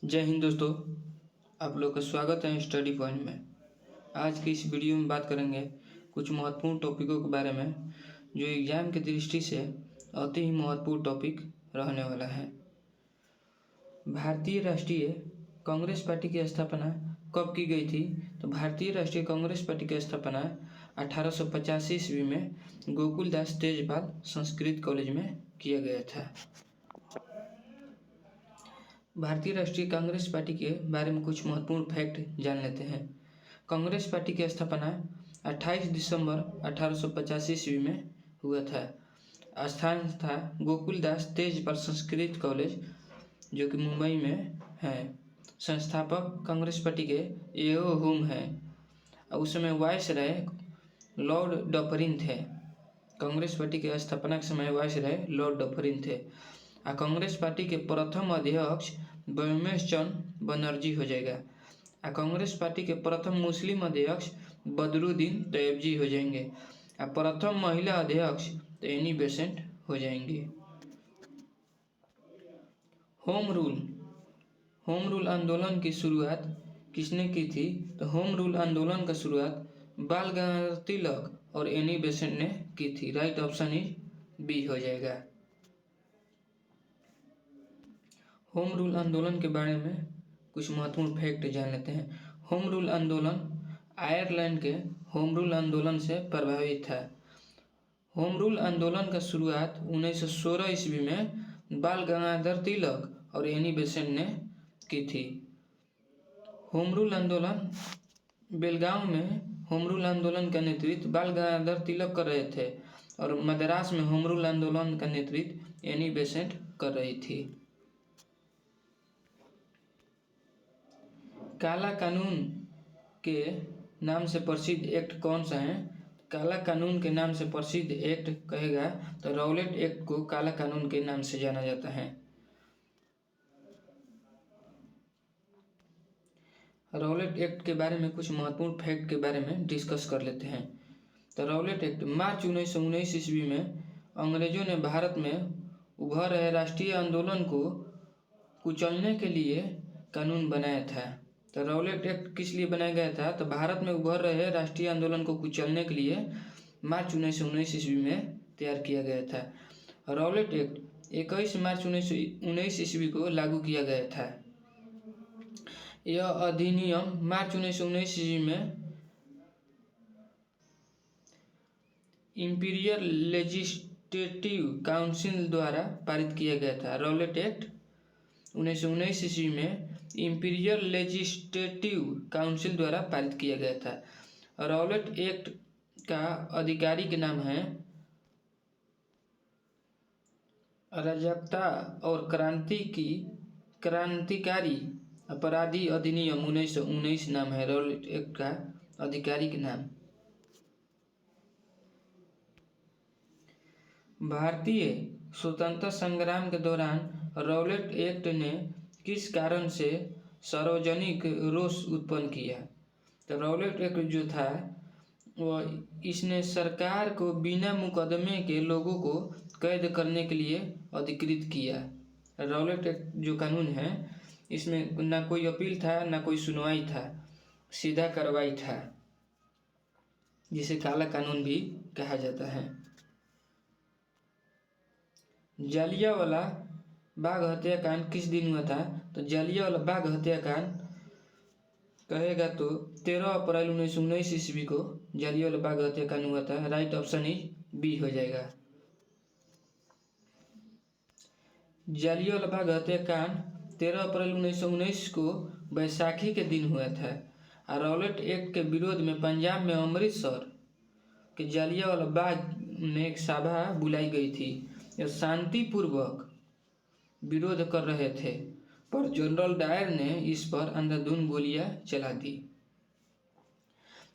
जय हिंद दोस्तों। आप लोग का स्वागत है स्टडी पॉइंट में। आज की इस वीडियो में बात करेंगे कुछ महत्वपूर्ण टॉपिकों के बारे में जो एग्जाम की दृष्टि से अति ही महत्वपूर्ण टॉपिक रहने वाला है। भारतीय राष्ट्रीय कांग्रेस पार्टी की स्थापना कब की गई थी? तो भारतीय राष्ट्रीय कांग्रेस पार्टी की स्थापना 1885 ईस्वी में गोकुलदास तेजपाल संस्कृत कॉलेज में किया गया था। भारतीय राष्ट्रीय कांग्रेस पार्टी के बारे में कुछ महत्वपूर्ण फैक्ट जान लेते हैं। कांग्रेस पार्टी की स्थापना 28 दिसंबर 1885 ईस्वी में हुआ था। स्थान था गोकुलदास तेजपाल संस्कृत कॉलेज जो कि मुंबई में है। संस्थापक कांग्रेस पार्टी के एओ हुम है और उस समय वायसराय लॉर्ड डफरिन थे। कांग्रेस पार्टी के स्थापना के समय वायसराय लॉर्ड डफरिन थे। कांग्रेस पार्टी के प्रथम अध्यक्ष ब्रह्मेश चंद्र बनर्जी हो जाएगा। कांग्रेस पार्टी के प्रथम मुस्लिम अध्यक्ष बदरुद्दीन तैयबजी हो जाएंगे। प्रथम महिला अध्यक्ष एनी बेसेंट हो जाएंगे। होम रूल आंदोलन की शुरुआत किसने की थी? तो होम रूल आंदोलन का शुरुआत बाल गंगाधर तिलक और एनी बेसेंट ने की थी। राइट ऑप्शन इज बी हो जाएगा। होम रूल आंदोलन के बारे में कुछ महत्वपूर्ण फैक्ट जान लेते हैं। होम रूल आंदोलन आयरलैंड के होम रूल आंदोलन से प्रभावित था। होम रूल आंदोलन का शुरुआत 1916 ईस्वी में बाल गंगाधर तिलक और एनी बेसेंट ने की थी। होम रूल आंदोलन बेलगांव में होम रूल आंदोलन का नेतृत्व बाल गंगाधर तिलक कर रहे थे और मद्रास में होम रूल आंदोलन का नेतृत्व एनी बेसेंट कर रही थी। काला कानून के नाम से प्रसिद्ध एक्ट कौन सा है? काला कानून के नाम से प्रसिद्ध एक्ट कहेगा तो रॉलेट एक्ट को काला कानून के नाम से जाना जाता है। रॉलेट एक्ट के बारे में कुछ महत्वपूर्ण फैक्ट के बारे में डिस्कस कर लेते हैं। तो रॉलेट एक्ट मार्च 1919 ईस्वी में अंग्रेजों ने भारत में उभर रहे राष्ट्रीय आंदोलन को कुचलने के लिए कानून बनाया था। तो रॉलेट एक्ट किस लिए बनाया गया था? तो भारत में उभर रहे राष्ट्रीय आंदोलन को कुचलने के लिए मार्च 1919 ईस्वी में तैयार किया गया था। रॉलेट एक्ट 21 मार्च 1919 ईस्वी को लागू किया गया था। यह अधिनियम मार्च 1919 ईस्वी में इंपीरियल लेजिस्लेटिव काउंसिल द्वारा पारित किया गया था। रॉलेट एक्ट 1919 ईस्वी में इंपीरियल लेजिस्लेटिव काउंसिल द्वारा पारित किया गया था। रॉलेट एक्ट का आधिकारिक नाम है अराजकता और क्रांतिकारी अपराधी अधिनियम 1919 नाम है रॉलेट एक्ट का आधिकारिक नाम। भारतीय स्वतंत्रता संग्राम के दौरान रॉलेट एक्ट ने किस कारण से सार्वजनिक रोष उत्पन्न किया? तो रॉलेट एक्ट जो था वह इसने सरकार को बिना मुकदमे के लोगों को कैद करने के लिए अधिकृत किया। रॉलेट एक्ट जो कानून है इसमें ना कोई अपील था ना कोई सुनवाई था, सीधा कार्रवाई था, जिसे काला कानून भी कहा जाता है। जालियांवाला बाग हत्याकांड किस दिन हुआ था? तो जालियांवाला बाग हत्याकांड कहेगा तो 13 अप्रैल 1919 ईस्वी को जालियांवाला बाग हत्याकांड हुआ था। राइट ऑप्शन इज बी हो जाएगा। जालियांवाला बाग हत्याकांड 13 अप्रैल 1919 को बैसाखी के दिन हुआ था। रॉलेट एक्ट के विरोध में पंजाब में अमृतसर के जालियांवाला बाग में एक सभा बुलाई गई थी। यह शांतिपूर्वक विरोध कर रहे थे पर जनरल डायर ने इस पर अंधाधुंध गोलियां चला दी।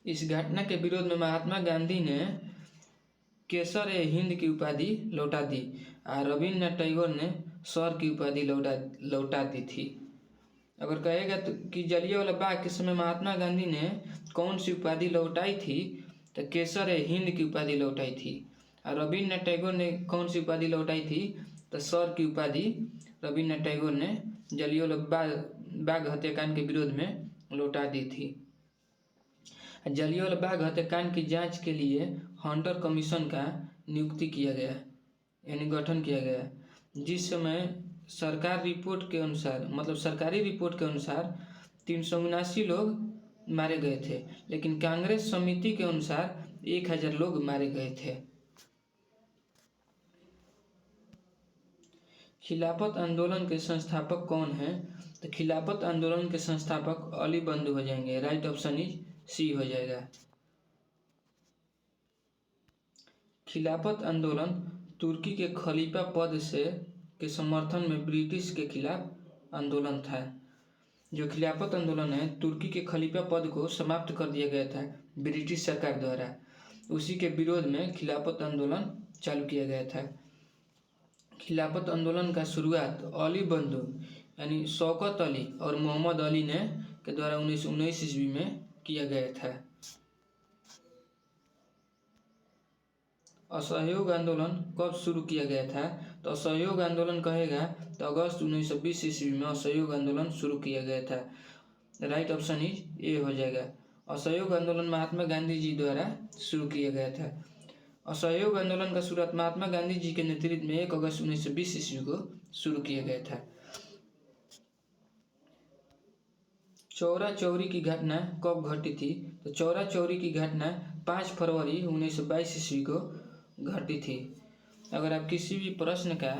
इस घटना के विरोध में महात्मा गांधी ने केसर-ए-हिंद की उपाधि लौटा दी और रविन्द्रनाथ टैगोर ने सर की उपाधि लौटा दी थी। अगर कहेगा तो कि जालियांवाला बाग के समय महात्मा गांधी ने कौन सी उपाधि लौटाई थी? तो केसर-ए-हिंद की उपाधि लौटाई थी। और रविन्द्रनाथ टैगोर ने कौन सी उपाधि लौटाई थी? तो सर की उपाधि रविन्द्रनाथ टैगोर ने जालियांवाला बाग हत्याकांड के विरोध में लौटा दी थी। जालियांवाला बाग हत्याकांड की जांच के लिए हंटर कमीशन का नियुक्ति किया गया, यानी गठन किया गया, जिस समय सरकारी रिपोर्ट के अनुसार 379 लोग मारे गए थे, लेकिन कांग्रेस समिति के अनुसार 1000 लोग मारे गए थे। खिलाफत आंदोलन के संस्थापक कौन हैं? तो खिलाफत आंदोलन के संस्थापक अली बंधु हो जाएंगे। राइट ऑप्शन इज सी हो जाएगा। खिलाफत आंदोलन तुर्की के खलीफा पद के समर्थन में ब्रिटिश के खिलाफ आंदोलन था। जो खिलाफत आंदोलन है, तुर्की के खलीफा पद को समाप्त कर दिया गया था ब्रिटिश सरकार द्वारा। उसी के विरोध में खिलाफत आंदोलन चालू किया गया था। खिलाफत आंदोलन का शुरुआत अली बंधु यानी शौकत अली और मोहम्मद अली के द्वारा 1919 ईस्वी में किया गया था। असहयोग आंदोलन कब शुरू किया गया था? तो असहयोग आंदोलन कहेगा तो अगस्त 1920 ईस्वी में असहयोग आंदोलन शुरू किया गया था। राइट ऑप्शन इज ए हो जाएगा। असहयोग आंदोलन महात्मा गांधी जी द्वारा शुरू किया गया था। असहयोग आंदोलन का शुरुआत महात्मा गांधी जी के नेतृत्व में 1 अगस्त 1920 ईस्वी को शुरू किया गया था। चौरा चौरी की घटना कब घटी थी? तो चौरा चौरी की घटना 5 फरवरी 1922 ईस्वी को घटी थी। अगर आप किसी भी प्रश्न का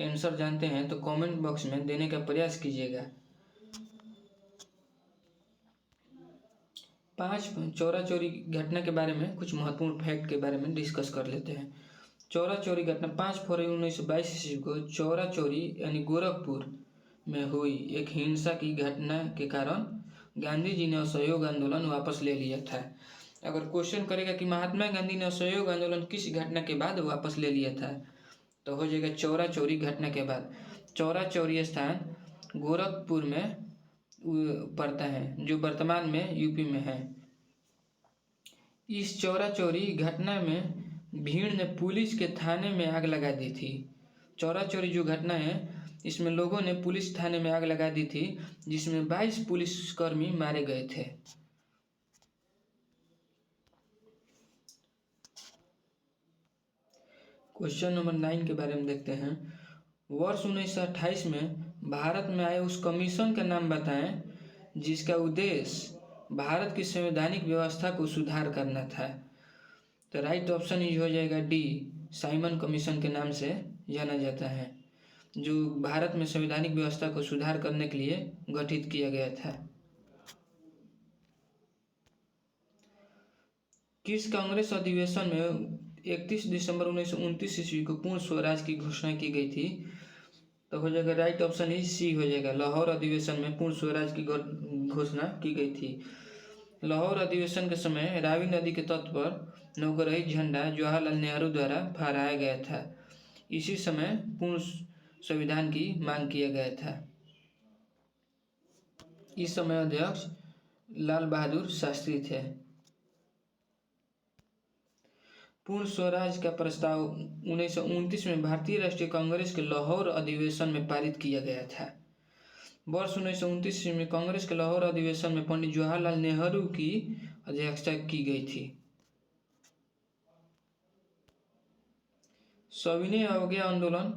आंसर जानते हैं तो कमेंट बॉक्स में देने का प्रयास कीजिएगा। चौरा चौरी घटना के बारे में कुछ महत्वपूर्ण फैक्ट के बारे में डिस्कस कर लेते हैं। चौरा चौरी घटना 5 फरवरी 1922 ईस्वी को चौरा चौरी यानी गोरखपुर में हुई एक हिंसा की घटना के कारण गांधी जी ने असहयोग आंदोलन वापस ले लिया था। अगर क्वेश्चन करेगा कि महात्मा गांधी ने असहयोग आंदोलन किस घटना के बाद वापस ले लिया था, तो हो जाएगा चौरा चौरी घटना के बाद। चौरा चौरी स्थान गोरखपुर में पड़ता है, जो वर्तमान में यूपी में है। इस चौरा चौरी घटना में भीड़ ने पुलिस के थाने में आग लगा दी थी। चौरा चौरी जो घटना है, इसमें लोगों ने पुलिस थाने में आग लगा दी थी, जिसमें 22 पुलिसकर्मी मारे गए थे। क्वेश्चन नंबर 9 के बारे में देखते हैं। वर्ष 1928 में भारत में आए उस कमीशन का नाम बताएं जिसका उद्देश्य भारत की संवैधानिक व्यवस्था को सुधार करना था। तो राइट ऑप्शन ये हो जाएगा डी, साइमन कमीशन के नाम से जाना जाता है, जो भारत में संवैधानिक व्यवस्था को सुधार करने के लिए गठित किया गया था। किस कांग्रेस अधिवेशन में 31 दिसंबर 1929 ईस्वी को पूर्ण स्वराज की घोषणा की गई थी? तो हो जाएगा राइट ऑप्शन ही सी हो जाएगा। लाहौर अधिवेशन में पूर्ण स्वराज की घोषणा की गई थी। लाहौर अधिवेशन के समय रावी नदी के तट पर नौकरही झंडा जवाहरलाल नेहरू द्वारा फहराया गया था। इसी समय पूर्ण संविधान की मांग किया गया था। इस समय अध्यक्ष लाल बहादुर शास्त्री थे। पूर्ण स्वराज का प्रस्ताव 1929 में भारतीय राष्ट्रीय कांग्रेस के लाहौर अधिवेशन में पारित किया गया था। वर्ष 1929 में कांग्रेस के लाहौर अधिवेशन में पंडित जवाहरलाल नेहरू की अध्यक्षता की गई थी। सविनय अवज्ञा आंदोलन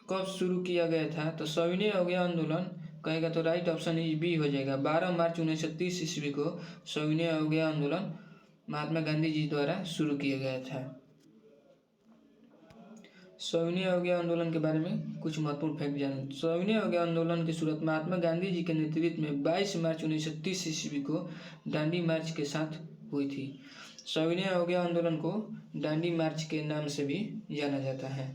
कब शुरू किया गया था? तो सविनय अवज्ञा आंदोलन कहेगा तो राइट ऑप्शन इज बी हो जाएगा। 12 मार्च 1930 ईस्वी को सविनय अवज्ञा आंदोलन महात्मा गांधी जी द्वारा शुरू किया गया था। सविनय अवज्ञा आंदोलन के बारे में कुछ महत्वपूर्ण फैक्ट जानें। सविनय अवज्ञा आंदोलन की शुरुआत महात्मा गांधी जी के नेतृत्व में 22 मार्च 1930 ईस्वी को दांडी मार्च के साथ हुई थी। सविनय अवज्ञा आंदोलन को दांडी मार्च के नाम से भी जाना जाता है।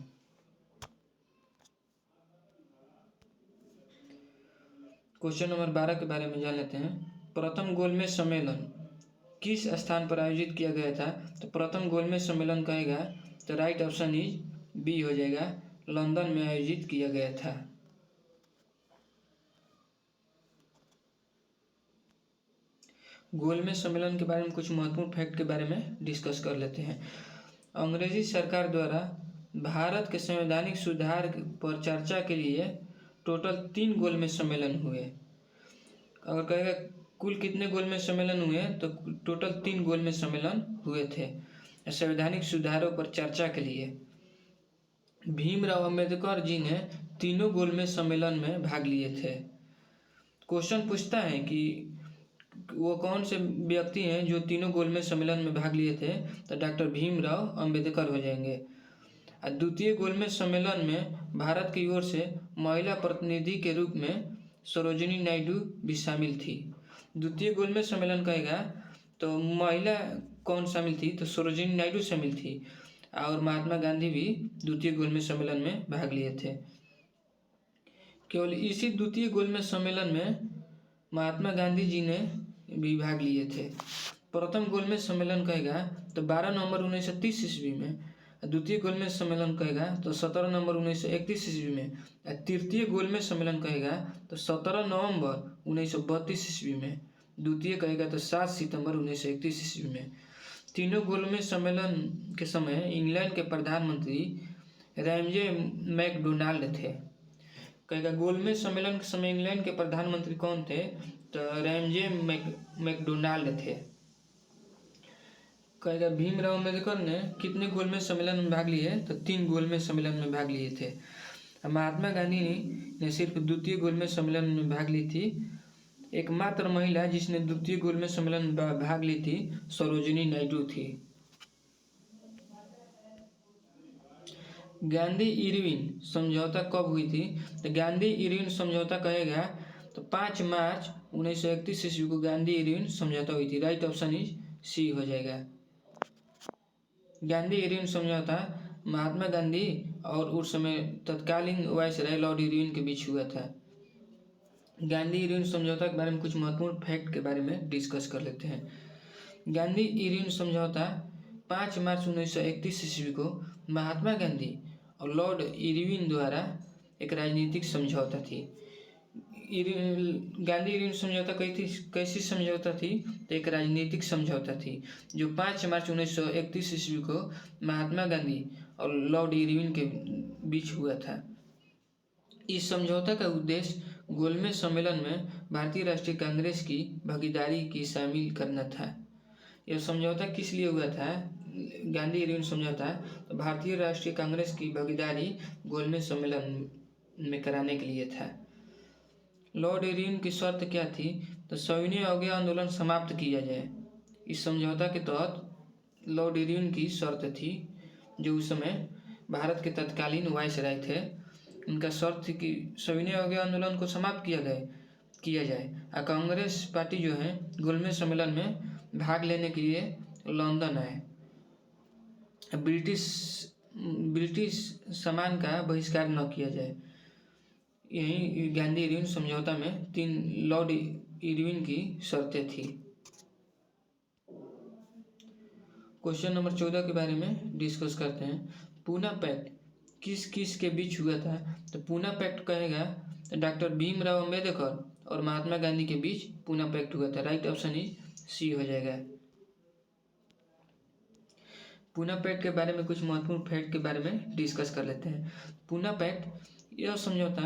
क्वेश्चन नंबर 12 के बारे में जान लेते हैं। प्रथम गोलमेज सम्मेलन किस स्थान पर आयोजित किया गया था? तो प्रथम गोलमेज सम्मेलन कहेगा तो राइट ऑप्शन इज बी हो जाएगा। लंदन में आयोजित किया गया था। गोलमेज सम्मेलन के बारे में कुछ महत्वपूर्ण फैक्ट के बारे में डिस्कस कर लेते हैं। अंग्रेजी सरकार द्वारा भारत के संवैधानिक सुधार पर चर्चा के लिए टोटल 3 गोलमेज सम्मेलन हुए। अगर कहेगा कुल कितने गोलमेज सम्मेलन हुए तो टोटल 3 गोलमेज सम्मेलन हुए थे संवैधानिक सुधारों पर चर्चा के लिए। भीमराव अंबेडकर जी ने तीनों गोलमेज सम्मेलन में भाग लिए थे। क्वेश्चन पूछता है कि वो कौन से व्यक्ति हैं जो तीनों गोलमेज सम्मेलन में भाग लिए थे, तो डॉक्टर भीमराव अंबेडकर हो जाएंगे। द्वितीय गोलमेज सम्मेलन में भारत की ओर से महिला प्रतिनिधि के रूप में सरोजिनी नायडू भी शामिल थी। द्वितीय गोलमेज सम्मेलन कहेगा तो महिला कौन शामिल थी, तो सरोजिनी नायडू शामिल थी और महात्मा गांधी भी द्वितीय गोलमेज सम्मेलन में भाग लिए थे। केवल इसी द्वितीय गोलमेज सम्मेलन में महात्मा गांधी जी ने भी भाग लिए थे। प्रथम गोलमेज सम्मेलन कहेगा तो 12 नवंबर 1930 ईस्वी में, द्वितीय गोलमेज सम्मेलन कहेगा तो 17 नवंबर 1931 ईस्वी में, तृतीय गोलमेज सम्मेलन कहेगा तो 17 नवंबर 1932 ईस्वी में, द्वितीय कहेगा तो 7 सितंबर 1931 ईस्वी में। तीनों गोलमेज सम्मेलन के समय इंग्लैंड के प्रधानमंत्री रैमजे मैकडोनाल्ड थे। कहेगा गोलमेज सम्मेलन के समय इंग्लैंड के प्रधानमंत्री कौन थे, तो रैमजे मैकडोनाल्ड थे। कहेगा भीमराव अंबेडकर ने कितने गोलमेज सम्मेलन में भाग लिए, तो 3 गोलमेज सम्मेलन में भाग लिए थे। महात्मा गांधी ने सिर्फ द्वितीय गोलमेज सम्मेलन में भाग ली थी। एकमात्र महिला जिसने द्वितीय गोलमेज सम्मेलन में भाग ली थी सरोजिनी नायडू थी। गांधी इरविन समझौता कब हुई थी, तो गांधी इरविन समझौता कहेगा तो 5 मार्च 1931 ईस्वी को गांधी इरविन समझौता हुई थी। राइट ऑप्शन इज सी हो जाएगा। गांधी इरविन समझौता महात्मा गांधी और उस समय तत्कालीन वायसराय लॉर्ड इरविन के बीच हुआ था। गांधी इरविन समझौता के बारे में कुछ महत्वपूर्ण फैक्ट के बारे में डिस्कस कर लेते हैं। गांधी इरविन समझौता 5 मार्च 1931 ईस्वी को महात्मा गांधी और लॉर्ड इरविन द्वारा एक राजनीतिक समझौता थी। गांधी इरविन समझौता कैसी समझौता थी, तो एक राजनीतिक समझौता थी जो 5 मार्च 1931 ईस्वी को महात्मा गांधी और लॉर्ड इरविन के बीच हुआ था। इस समझौता का उद्देश्य गोलमेज सम्मेलन में भारतीय राष्ट्रीय कांग्रेस की भागीदारी की शामिल करना था। यह समझौता किस लिए हुआ था, गांधी इरविन समझौता, तो भारतीय राष्ट्रीय कांग्रेस की भागीदारी गोलमेज सम्मेलन में कराने के लिए था। लॉर्ड इरविन की शर्त क्या थी, तो सविनय अवज्ञा आंदोलन समाप्त किया जाए। इस समझौता के तहत लॉर्ड इरविन की शर्त थी, जो उस समय भारत के तत्कालीन वायसराय थे, उनका शर्त थी कि सविनय अवज्ञा आंदोलन को समाप्त किया जाए और कांग्रेस पार्टी जो है गोलमेज सम्मेलन में भाग लेने के लिए लंदन आए। ब्रिटिश सामान का बहिष्कार न किया जाए। यही गांधी इरविन समझौता में 3 लॉर्ड इरविन की शर्तें थी। क्वेश्चन नंबर 14 के बारे में डिस्कस करते हैं। पूना पैक्ट किस किस के बीच हुआ था, तो पूना पैक्ट कहेगा तो डॉक्टर भीमराव अंबेडकर और महात्मा गांधी के बीच पूना पैक्ट हुआ था। राइट ऑप्शन इज सी हो जाएगा। पूना पैक्ट के बारे में कुछ महत्वपूर्ण फैक्ट के बारे में डिस्कस कर लेते हैं। पूना पैक्ट यह समझौता,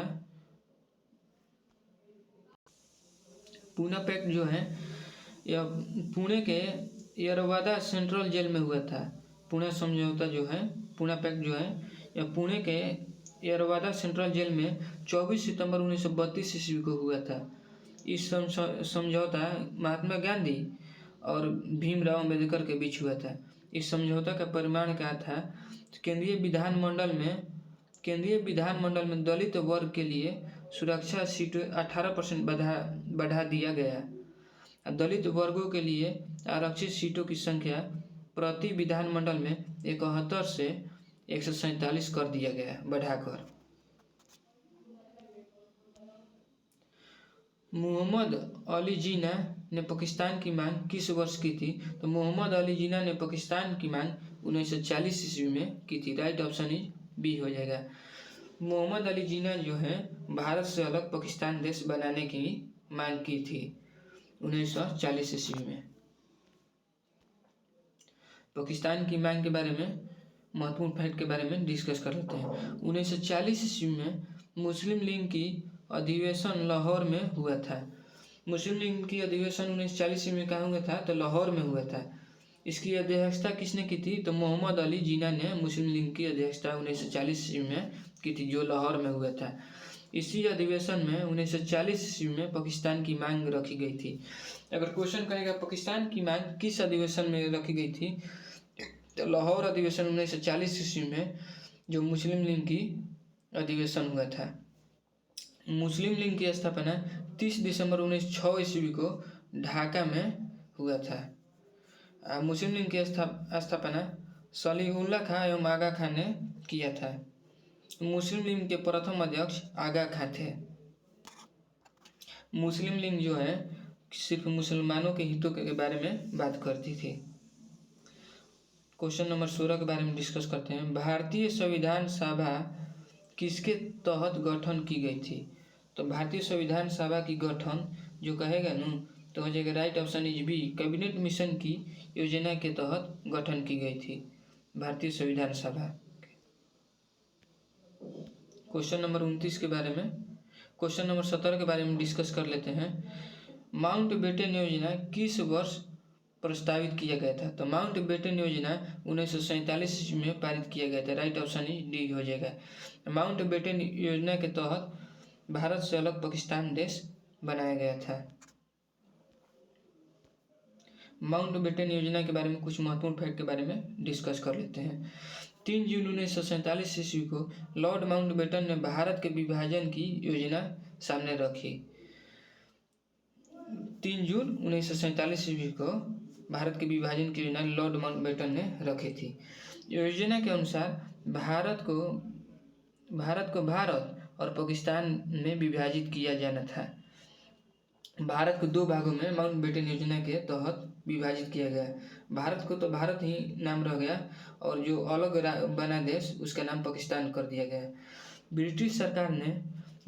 पूना पैक्ट जो है यह पुणे के यरवादा सेंट्रल जेल में हुआ था। पूना समझौता जो है, पूना पैक्ट जो है यह पुणे के यरवादा सेंट्रल जेल में 24 सितंबर 1932 ईस्वी को हुआ था। इस समझौता महात्मा गांधी और भीमराव अंबेडकर के बीच हुआ था। इस समझौता का परिमाण क्या था, केंद्रीय विधानमंडल में दलित वर्ग के लिए सुरक्षा सीट 18% बढ़ा दिया गया। दलित वर्गों के लिए आरक्षित सीटों की संख्या प्रति विधानमंडल में 71 से 147 कर दिया गया बढ़ाकर। मोहम्मद अली जिन्ना ने पाकिस्तान की मांग किस वर्ष की थी, तो मोहम्मद अली जिन्ना ने पाकिस्तान की मांग 1940 ईस्वी में की थी। राइट ऑप्शन इज बी हो जाएगा। मोहम्मद अली जिन्ना जो है भारत से अलग पाकिस्तान देश बनाने की मांग की थी 1940 ईस्वी में। पाकिस्तान की मांग के बारे में महत्वपूर्ण फैक्ट के बारे में डिस्कस कर लेते हैं। 1940 ईस्वी में मुस्लिम लीग की अधिवेशन लाहौर में हुआ था। मुस्लिम लीग की अधिवेशन 1940 ईस्वी में कहाँ हुआ था? तो लाहौर में हुआ था। इसकी अध्यक्षता किसने की थी? तो मोहम्मद अली जिन्ना ने मुस्लिम लीग की अध्यक्षता 1940 ईस्वी में की थी, जो लाहौर में हुआ था। इसी अधिवेशन में 1940 ईस्वी में पाकिस्तान की मांग रखी गई थी। अगर क्वेश्चन करेगा पाकिस्तान की मांग किस अधिवेशन में रखी गई थी, तो लाहौर अधिवेशन 1940 ईस्वी में जो मुस्लिम लीग की अधिवेशन हुआ था। मुस्लिम लीग की स्थापना 30 दिसंबर 1906 ईस्वी को ढाका में हुआ था। मुस्लिम लीग की स्थापना सलीउल्लाह खां एवं आगा खां ने किया था। मुस्लिम लीग के प्रथम अध्यक्ष आगा खां थे। मुस्लिम लीग जो है सिर्फ मुसलमानों के हितों के बारे में बात करती थी। क्वेश्चन नंबर 16 के बारे में डिस्कस करते हैं। भारतीय संविधान सभा किसके तहत गठन की गई थी? तो भारतीय संविधान सभा की गठन जो कहेगा न तो हो जाएगा right option is B, cabinet mission की योजना के तहत गठन की गई थी भारतीय संविधान सभा। क्वेश्चन नंबर 29 के बारे में, क्वेश्चन नंबर 17 के बारे में डिस्कस कर लेते हैं। माउंटबेटन योजना किस वर्ष प्रस्तावित किया गया था? तो माउंटबेटन योजना 1947 ईस्वी में पारित किया गया था। राइट ऑप्शन इज डी हो जाएगा। माउंटबेटन योजना के तहत भारत से अलग पाकिस्तान देश बनाया गया था। माउंटबेटन योजना के बारे में कुछ महत्वपूर्ण फैक्ट के बारे में डिस्कस कर लेते हैं। 3 जून 1947 ईस्वी को लॉर्ड माउंटबेटन ने भारत के विभाजन की योजना सामने रखी। 3 जून 1947 ईस्वी को भारत के विभाजन की योजना लॉर्ड माउंटबेटन ने रखी थी। योजना के अनुसार भारत को भारत और पाकिस्तान में विभाजित किया जाना था। भारत को 2 भागों में माउंटबेटन योजना के तहत विभाजित किया गया। भारत को तो भारत ही नाम रह गया और जो अलग बना देश उसका नाम पाकिस्तान कर दिया गया। ब्रिटिश सरकार ने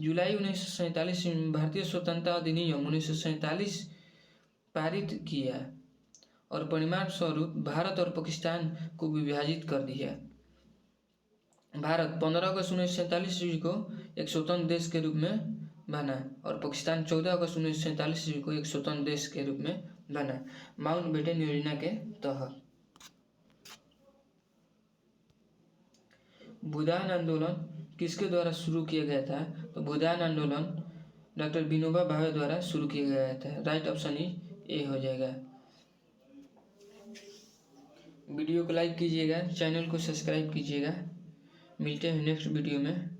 जुलाई 1947 में भारतीय स्वतंत्रता अधिनियम 1947 पारित किया और परिणाम स्वरूप भारत और पाकिस्तान को विभाजित कर दिया। भारत 15 अगस्त 1947 ईस्वी को एक स्वतंत्र देश के रूप में बना और पाकिस्तान 14 अगस्त 1947 ईस्वी को एक स्वतंत्र देश के रूप में बना माउंटबेटन योजना के तहत। भूदान आंदोलन किसके द्वारा शुरू किया गया था? तो भूदान आंदोलन डॉक्टर विनोबा भावे द्वारा शुरू किया गया था। राइट ऑप्शन ए हो जाएगा। वीडियो को लाइक कीजिएगा, चैनल को सब्सक्राइब कीजिएगा। मिलते हैं नेक्स्ट वीडियो में।